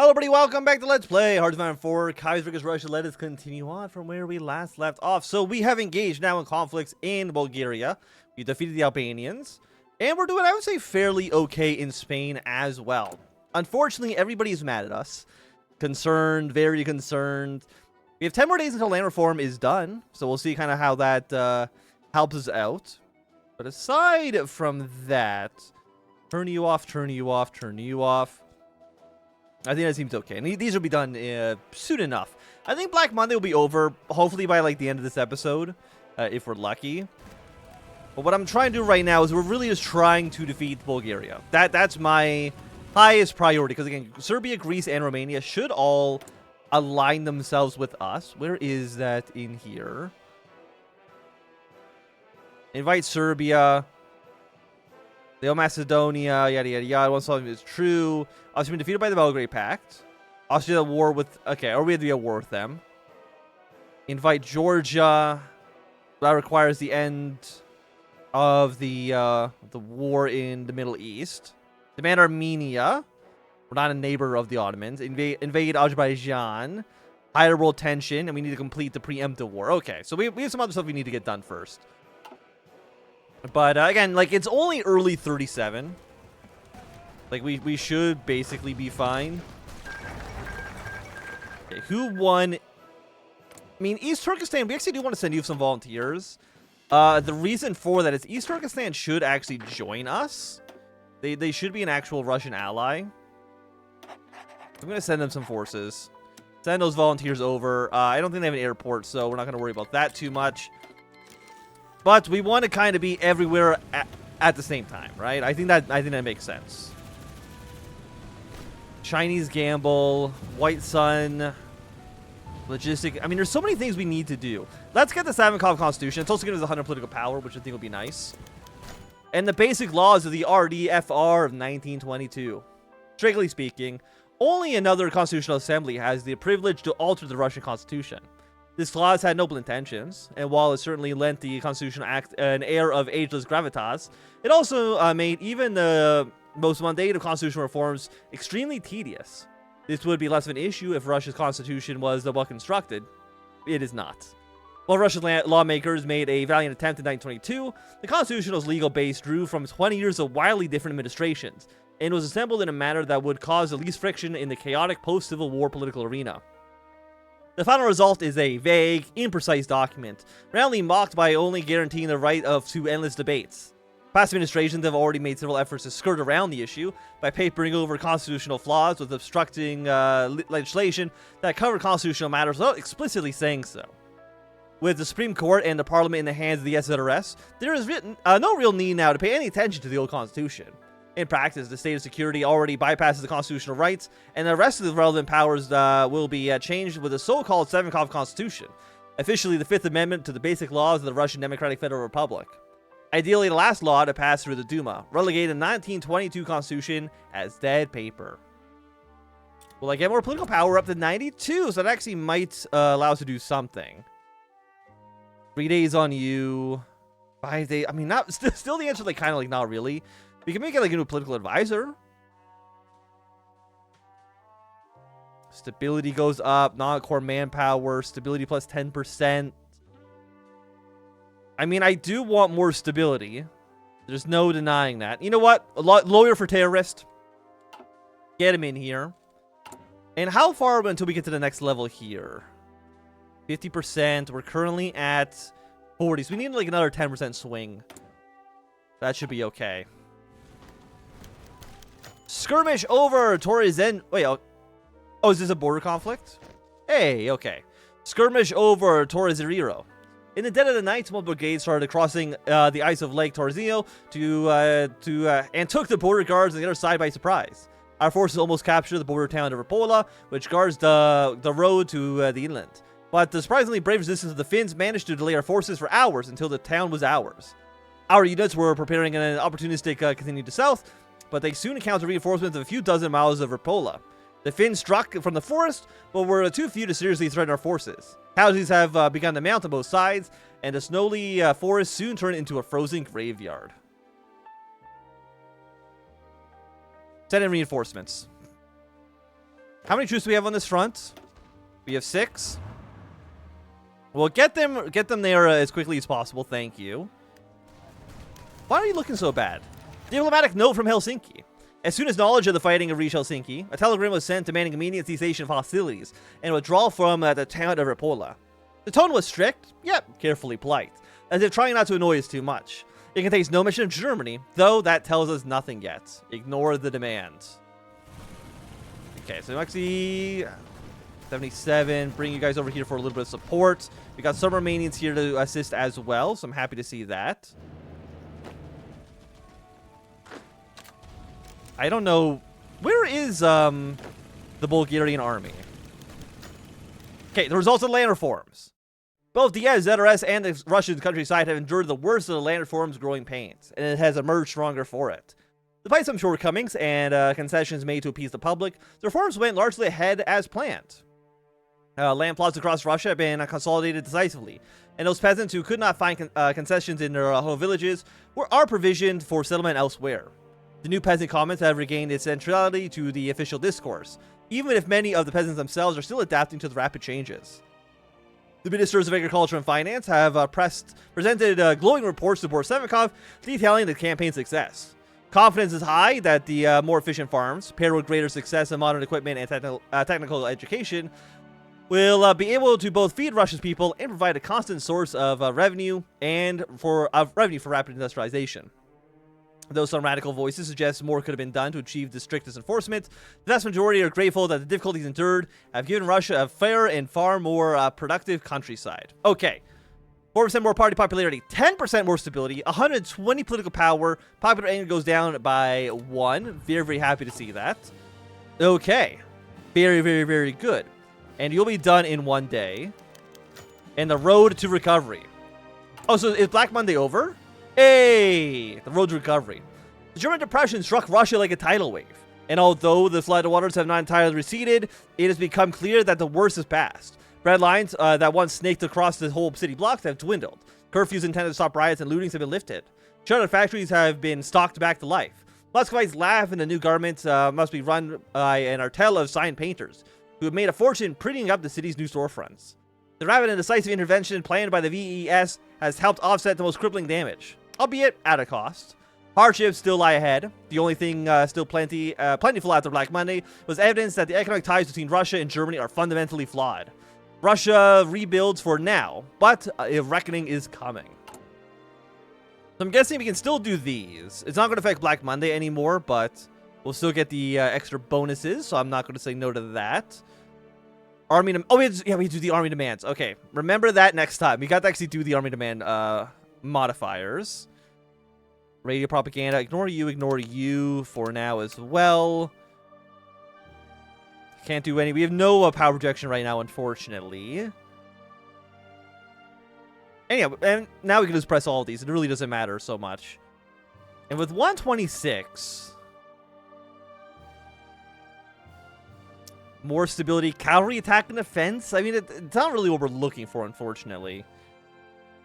Hello everybody, welcome back to Let's Play Hearts of Iron 4, Kaiserreich Russia. Let us continue on from where we last left off. So we have engaged now in conflicts in Bulgaria. We defeated the Albanians. And we're doing, I would say, fairly okay in Spain as well. Unfortunately, everybody is mad at us. Concerned, very concerned. We have 10 more days until land reform is done. So we'll see kind of how that helps us out. But aside from that, turn you off, turn you off, turn you off. I think that seems okay. And these will be done soon enough. I think Black Monday will be over, hopefully by like the end of this episode, if we're lucky. But what I'm trying to do right now is we're really just trying to defeat Bulgaria. That's my highest priority. Because again, Serbia, Greece, and Romania should all align themselves with us. Where is that in here? Invite Serbia. Leo Macedonia, yada yada yada. Once something is true. Austria been defeated by the Belgrade Pact. Austria at war with... Okay, or we have to be at war with them. Invite Georgia. That requires the end of the war in the Middle East. Demand Armenia. We're not a neighbor of the Ottomans. Invade Azerbaijan. Higher world tension. And we need to complete the preemptive war. Okay, so we have some other stuff we need to get done first. But again, like, it's only early 37. Like, we should basically be fine. Okay, who won? I mean, East Turkestan, we actually do want to send you some volunteers. The reason for that is East Turkestan should actually join us. They should be an actual Russian ally. I'm going to send them some forces. Send those volunteers over. I don't think they have an airport, so we're not going to worry about that too much. But we want to kind of be everywhere at the same time, right? I think that makes sense. Chinese gamble, White Sun, logistic. I mean, there's so many things we need to do. Let's get the Savinkov Constitution. It's also going to give us 100 political power, which I think will be nice. And the basic laws of the RDFR of 1922. Strictly speaking, only another constitutional assembly has the privilege to alter the Russian constitution. This clause had noble intentions, and while it certainly lent the Constitutional Act an air of ageless gravitas, it also made even the most mundane of constitutional reforms extremely tedious. This would be less of an issue if Russia's constitution was well constructed. It is not. While Russian lawmakers made a valiant attempt in 1922, the constitutional's legal base drew from 20 years of wildly different administrations, and was assembled in a manner that would cause the least friction in the chaotic post-Civil War political arena. The final result is a vague, imprecise document, roundly mocked by only guaranteeing the right to endless debates. Past administrations have already made several efforts to skirt around the issue by papering over constitutional flaws with obstructing legislation that covered constitutional matters without explicitly saying so. With the Supreme Court and the Parliament in the hands of the SZRS, there is no real need now to pay any attention to the old constitution. In practice, the state of security already bypasses the constitutional rights, and the rest of the relevant powers will be changed with the so-called Savinkov Constitution, officially the Fifth Amendment to the basic laws of the Russian Democratic Federal Republic. Ideally, the last law to pass through the Duma, relegated the 1922 Constitution as dead paper. Will I get more political power up to 92? So that actually might allow us to do something. 3 days on you. 5 days. I mean, still the answer, like, kind of like not really. We can make it like a new political advisor. Stability goes up. Non-core manpower. Stability plus 10%. I mean, I do want more stability. There's no denying that. You know what? A lawyer for terrorist. Get him in here. And how far until we get to the next level here? 50%. We're currently at 40. So we need like another 10% swing. That should be okay. Skirmish over Torizen. Wait, oh, is this a border conflict? Hey, okay. Skirmish over Torrezero. In the dead of the night, small brigades started crossing the ice of Lake Torrezino and took the border guards on the other side by surprise. Our forces almost captured the border town of Rapola, which guards the road to the inland. But the surprisingly brave resistance of the Finns managed to delay our forces for hours until the town was ours. Our units were preparing an opportunistic continue to south, but they soon encountered reinforcements of a few dozen miles of Rapola. The Finns struck from the forest, but were too few to seriously threaten our forces. Casualties have begun to mount on both sides, and the snowy forest soon turned into a frozen graveyard. Send in reinforcements. How many troops do we have on this front? We have 6. Well, get them there as quickly as possible. Thank you. Why are you looking so bad? Diplomatic note from Helsinki. As soon as knowledge of the fighting reached Helsinki, a telegram was sent demanding immediate cessation of hostilities and withdrawal from the town of Rapola. The tone was strict, yet carefully polite, as if trying not to annoy us too much. It contains no mention of Germany, though that tells us nothing yet. Ignore the demands. Okay, so actually 77, bring you guys over here for a little bit of support. We got some Romanians here to assist as well, so I'm happy to see that. I don't know. Where is the Bulgarian army? Okay, the results of land reforms. Both the ZRS and the Russian countryside have endured the worst of the land reforms' growing pains, and it has emerged stronger for it. Despite some shortcomings and concessions made to appease the public, the reforms went largely ahead as planned. Land plots across Russia have been consolidated decisively, and those peasants who could not find concessions in their home villages are provisioned for settlement elsewhere. The new peasant commons have regained its centrality to the official discourse, even if many of the peasants themselves are still adapting to the rapid changes. The Ministers of Agriculture and Finance have presented glowing reports to Boris Savinkov detailing the campaign's success. Confidence is high that the more efficient farms, paired with greater success in modern equipment and technical education, will be able to both feed Russia's people and provide a constant source of revenue for rapid industrialization. Though some radical voices suggest more could have been done to achieve the strictest enforcement, the vast majority are grateful that the difficulties endured have given Russia a fair and far more productive countryside. Okay. 4% more party popularity, 10% more stability, 120 political power, popular anger goes down by 1. Very, very happy to see that. Okay. Very, very, very good. And you'll be done in 1 day. And the road to recovery. Oh, so is Black Monday over? Hey! The road to recovery. The German Depression struck Russia like a tidal wave. And although the flooded waters have not entirely receded, it has become clear that the worst is past. Red lines that once snaked across the whole city blocks have dwindled. Curfews intended to stop riots and lootings have been lifted. Shuttered factories have been stocked back to life. Muscovites laugh, and the new garments must be run by an artel of sign painters, who have made a fortune printing up the city's new storefronts. The rapid and decisive intervention planned by the WWII has helped offset the most crippling damage, albeit at a cost. Hardships still lie ahead. The only thing still plentiful after Black Monday was evidence that the economic ties between Russia and Germany are fundamentally flawed. Russia rebuilds for now, but a reckoning is coming. So I'm guessing we can still do these. It's not going to affect Black Monday anymore, but we'll still get the extra bonuses, so I'm not going to say no to that. Army we do the army demands. Okay, remember that next time. We got to actually do the army demand modifiers. Radio propaganda, ignore you for now as well. Can't do any. We have no power projection right now, unfortunately. Anyway, and now we can just press all of these. It really doesn't matter so much. And with 126, more stability, cavalry attack and defense. I mean, it's not really what we're looking for, unfortunately.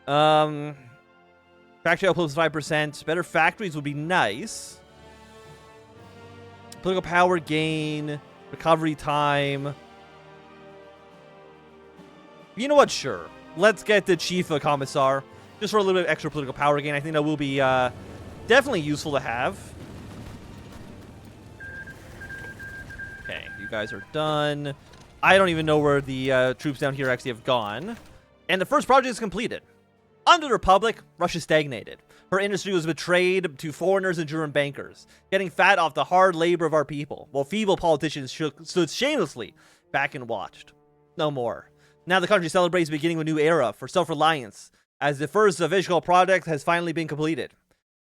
Factory output 5%. Better factories would be nice. Political power gain. Recovery time. You know what? Sure. Let's get the Chief Commissar. Just for a little bit of extra political power gain. I think that will be definitely useful to have. Okay, you guys are done. I don't even know where the troops down here actually have gone. And the first project is completed. Under the Republic, Russia stagnated. Her industry was betrayed to foreigners and German bankers, getting fat off the hard labor of our people, while feeble politicians stood shamelessly back and watched. No more. Now the country celebrates the beginning of a new era for self-reliance, as the first visual project has finally been completed.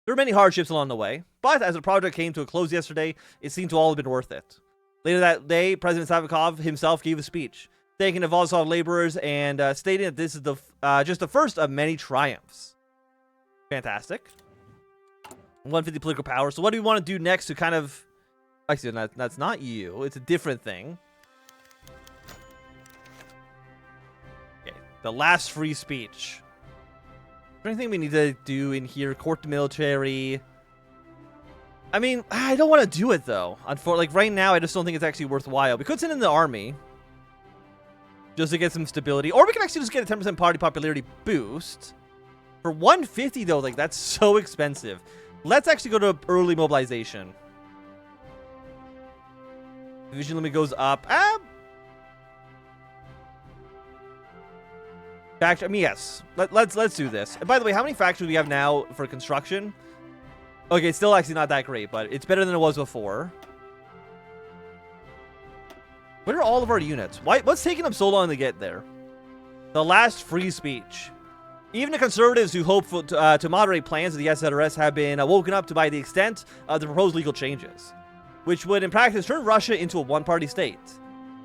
There were many hardships along the way, but as the project came to a close yesterday, it seemed to all have been worth it. Later that day, President Savinkov himself gave a speech, thanking the Vazov laborers and stating that this is just the first of many triumphs. Fantastic. 150 political power. So what do we want to do next to kind of... Actually, that's not you. It's a different thing. Okay. The last free speech. Is there anything we need to do in here? Court the military. I mean, I don't want to do it, though. Like, right now, I just don't think it's actually worthwhile. We could send in the army just to get some stability. Or we can actually just get a 10% party popularity boost. For 150, though, like, that's so expensive. Let's actually go to early mobilization. Division limit goes up. I mean, yes. Let's do this. And by the way, how many factories do we have now for construction? Okay, it's still actually not that great, but it's better than it was before. What are all of our units? What's taking them so long to get there? The last free speech. Even the conservatives who hope to moderate plans of the SRS have been woken up to by the extent of the proposed legal changes, which would in practice turn Russia into a one-party state.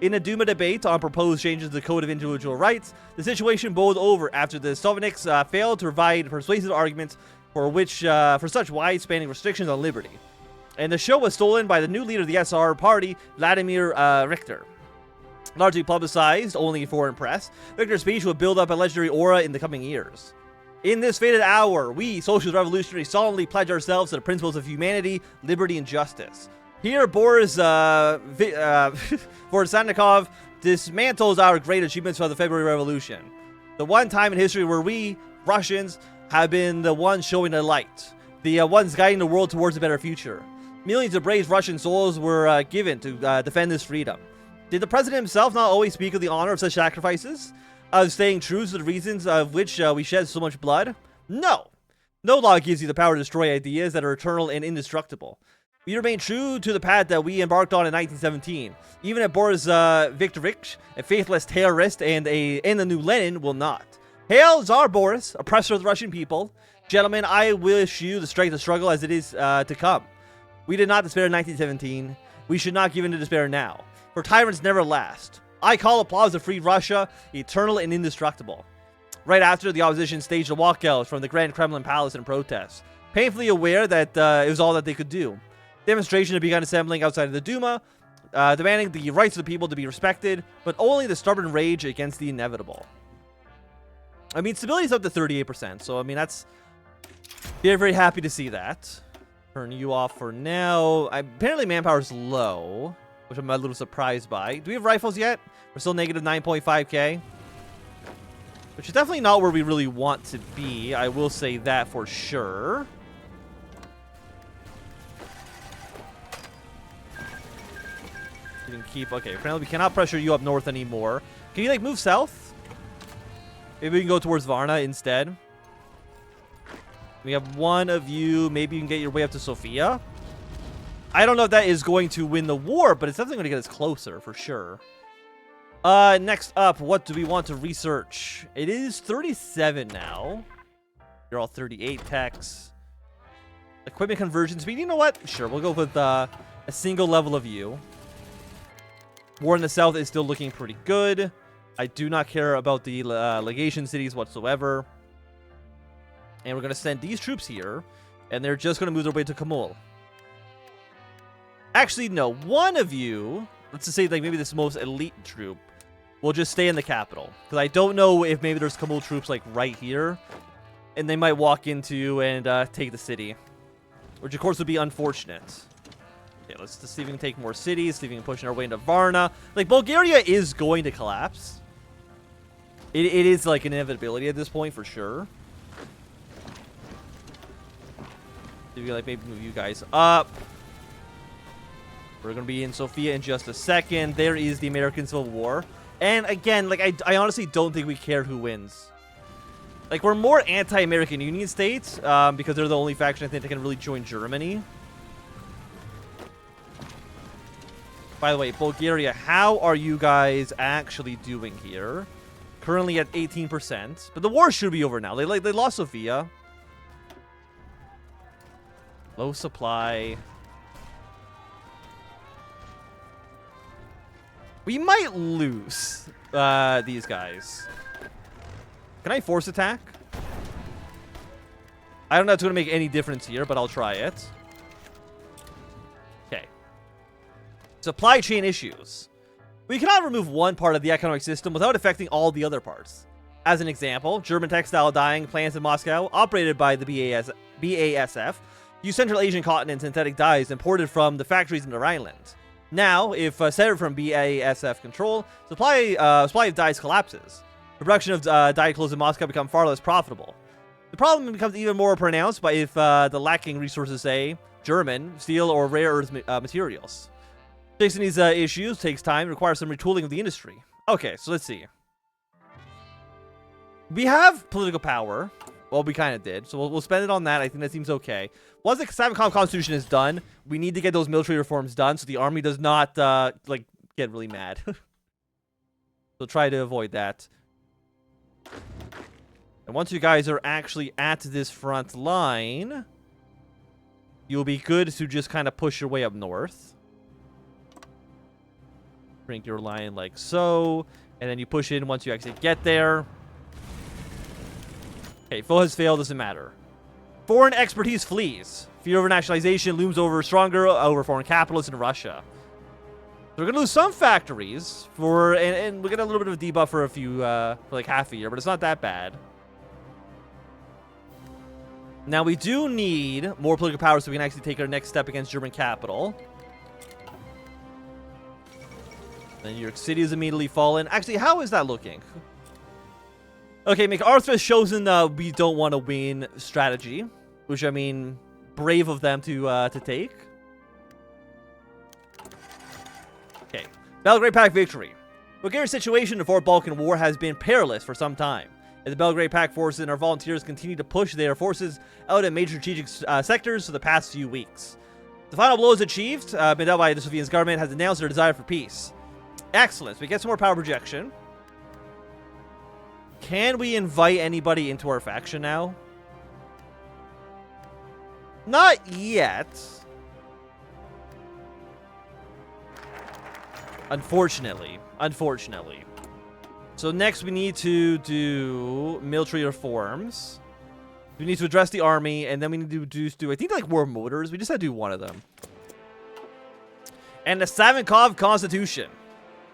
In a Duma debate on proposed changes to the Code of Individual Rights, the situation boiled over after the Savinkov failed to provide persuasive arguments for such wide-spanning restrictions on liberty. And the show was stolen by the new leader of the SR party, Vladimir Richter. Largely publicized only in foreign press, Richter's speech will build up a legendary aura in the coming years. In this fated hour, we, socialist revolutionaries, solemnly pledge ourselves to the principles of humanity, liberty, and justice. Here, Boris Savinkov dismantles our great achievements of the February Revolution. The one time in history where we, Russians, have been the ones showing the light. The ones guiding the world towards a better future. Millions of brave Russian souls were given to defend this freedom. Did the president himself not always speak of the honor of such sacrifices? Of staying true to the reasons of which we shed so much blood? No. No law gives you the power to destroy ideas that are eternal and indestructible. We remain true to the path that we embarked on in 1917. Even if Boris Viktorovich, a faithless terrorist and the new Lenin, will not. Hail Tsar Boris, oppressor of the Russian people. Gentlemen, I wish you the strength to struggle as it is to come. We did not despair in 1917. We should not give in to despair now. For tyrants never last. I call applause to free Russia, eternal and indestructible. Right after, the opposition staged a walkout from the Grand Kremlin Palace in protest, painfully aware that it was all that they could do. Demonstrations had begun assembling outside of the Duma, demanding the rights of the people to be respected, but only the stubborn rage against the inevitable. I mean, stability is up to 38%, so I mean, that's... Very, very happy to see that. Turn you off for now. Apparently manpower is low, which I'm a little surprised by. Do we have rifles yet? We're still negative 9.5k. Which is definitely not where we really want to be. I will say that for sure. You can keep... Okay, apparently we cannot pressure you up north anymore. Can you, like, move south? Maybe we can go towards Varna instead. We have one of you. Maybe you can get your way up to Sofia. I don't know if that is going to win the war, but it's definitely going to get us closer for sure. Next up, what do we want to research? It is 37 now. You're all 38 techs. Equipment conversion speed. You know what? Sure, we'll go with a single level of you. War in the south is still looking pretty good. I do not care about the legation cities whatsoever. And we're going to send these troops here, and they're just going to move their way to Kamul. Actually, no. One of you, let's just say like maybe this most elite troop, will just stay in the capital. Because I don't know if maybe there's Kamul troops like right here, and they might walk into and take the city. Which, of course, would be unfortunate. Okay, let's just see if we can take more cities, see if we can push our way into Varna. Like, Bulgaria is going to collapse. It is like an inevitability at this point, for sure. Maybe like maybe move you guys up. We're going to be in Sofia in just a second. There is the American Civil War. And again, like I honestly don't think we care who wins. Like, we're more anti-American Union states because they're the only faction I think that can really join Germany. By the way, Bulgaria, how are you guys actually doing here? Currently at 18%. But the war should be over now. They lost Sofia. Low supply. We might lose these guys. Can I force attack? I don't know if it's going to make any difference here, but I'll try it. Okay. Supply chain issues. We cannot remove one part of the economic system without affecting all the other parts. As an example, German textile dyeing plants in Moscow, operated by the BASF, use Central Asian cotton and synthetic dyes imported from the factories in the Rhineland. Now, if severed from BASF control, supply of dyes collapses. Production of dyed clothes in Moscow become far less profitable. The problem becomes even more pronounced by if the lacking resources, say, German, steel, or rare earth materials. Fixing these issues takes time and requires some retooling of the industry. Okay, so let's see. We have political power. Well, we kind of did. So we'll spend it on that. I think that seems okay. Once the Savinkov Constitution is done, we need to get those military reforms done so the army does not, like, get really mad. So try to avoid that. And once you guys are actually at this front line, you'll be good to just kind of push your way up north. Bring your line like so. And then you push in once you actually get there. Okay, foe has failed, doesn't matter. Foreign expertise flees. Fear over nationalization looms stronger over foreign capitalists in Russia. So we're going to lose some factories and we get a little bit of a debuff for for like half a year, but it's not that bad. Now we do need more political power so we can actually take our next step against German capital. Then New York City is immediately fallen. Actually, how is that looking? Okay, MacArthur has chosen we don't want to win strategy, which I mean, brave of them to take. Okay, Belgrade Pact victory. Bulgaria's situation in the Fourth Balkan War has been perilous for some time. As the Belgrade Pact forces and our volunteers continue to push their forces out in major strategic sectors for the past few weeks. The final blow is achieved, made out by the Soviet government has announced their desire for peace. Excellent, so we get some more power projection. Can we invite anybody into our faction now? Not yet. Unfortunately. So next we need to do military reforms. We need to address the army, and then we need to do I think like war motors. We just had to do one of them. And the Savinkov Constitution.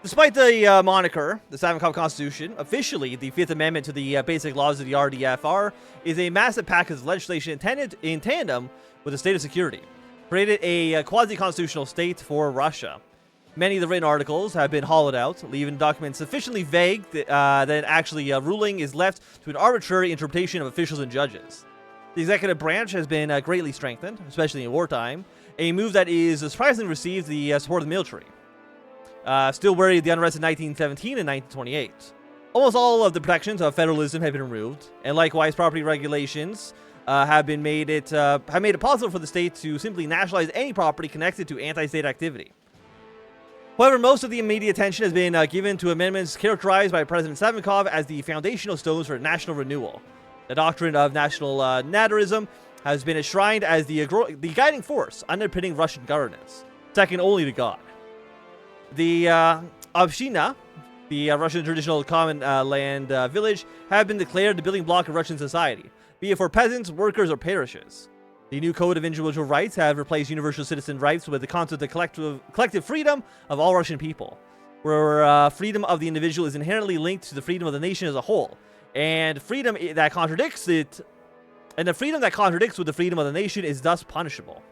Despite the moniker, the Savinkov Constitution, officially the Fifth Amendment to the basic laws of the RDFR is a massive package of legislation intended in tandem with the state of security. Created a quasi-constitutional state for Russia. Many of the written articles have been hollowed out, leaving documents sufficiently vague that actually ruling is left to an arbitrary interpretation of officials and judges. The executive branch has been greatly strengthened, especially in wartime, a move that is surprisingly received the support of the military. Still wary of the unrest of 1917 and 1928. Almost all of the protections of federalism have been removed, and likewise property regulations have made it possible for the state to simply nationalize any property connected to anti-state activity. However, most of the immediate attention has been given to amendments characterized by President Savinkov as the foundational stones for national renewal. The doctrine of national nationalism has been enshrined as the guiding force underpinning Russian governance, second only to God. The Obshchina, the Russian traditional common land village, have been declared the building block of Russian society, be it for peasants, workers, or parishes. The new Code of Individual Rights have replaced universal citizen rights with the concept of collective freedom of all Russian people, where freedom of the individual is inherently linked to the freedom of the nation as a whole, and freedom that contradicts it, and the freedom that contradicts with the freedom of the nation is thus punishable.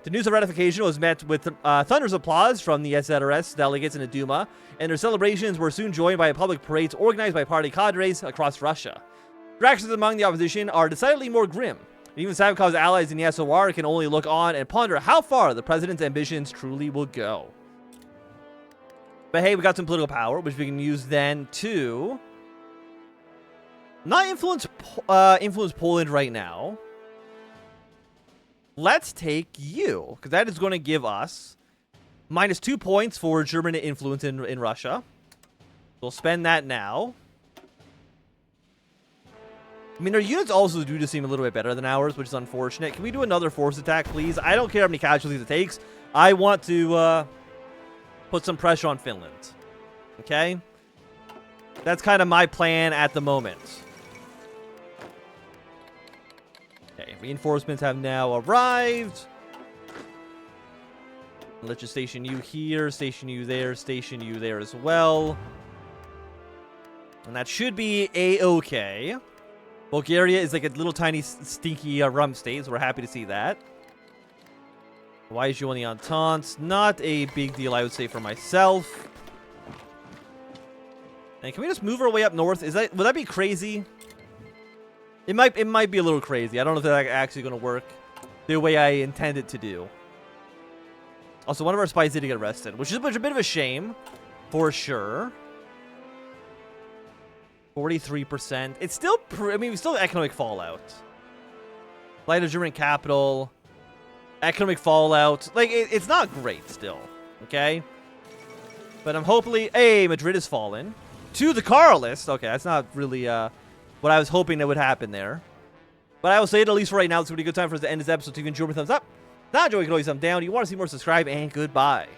The news of ratification was met with thunderous applause from the SRS delegates in the Duma, and their celebrations were soon joined by public parades organized by party cadres across Russia. Reactions among the opposition are decidedly more grim. Even Savinkov's allies in the SOR can only look on and ponder how far the president's ambitions truly will go. But hey, we got some political power, which we can use then to not influence Poland right now. Let's take you, because that is going to give us -2 points for German influence in Russia. We'll spend that now. I mean, our units also do just seem a little bit better than ours, which is unfortunate. Can we do another force attack, please? I don't care how many casualties it takes. I want to put some pressure on Finland. Okay? That's kind of my plan at the moment. Okay, reinforcements have now arrived. Let's just station you here, station you there as well. And that should be a-okay. Bulgaria is like a little tiny stinky rump state, so we're happy to see that. Why is you on the Entente? Not a big deal, I would say, for myself. And can we just move our way up north? Would that be crazy? It might be a little crazy. I don't know if that's actually going to work the way I intend it to do. Also, one of our spies did get arrested, which is a bit of a shame, for sure. 43%. It's still, I mean, still economic fallout. Light of German capital. Economic fallout. Like, it's not great still, okay? But I'm hopefully... Hey, Madrid has fallen. To the Carl list. Okay, that's not really what I was hoping that would happen there. But I will say it, at least for right now, it's going to be a good time for us to end this episode. So you can enjoy with thumbs up. Not enjoy, you can always thumb down. You want to see more, subscribe, and goodbye.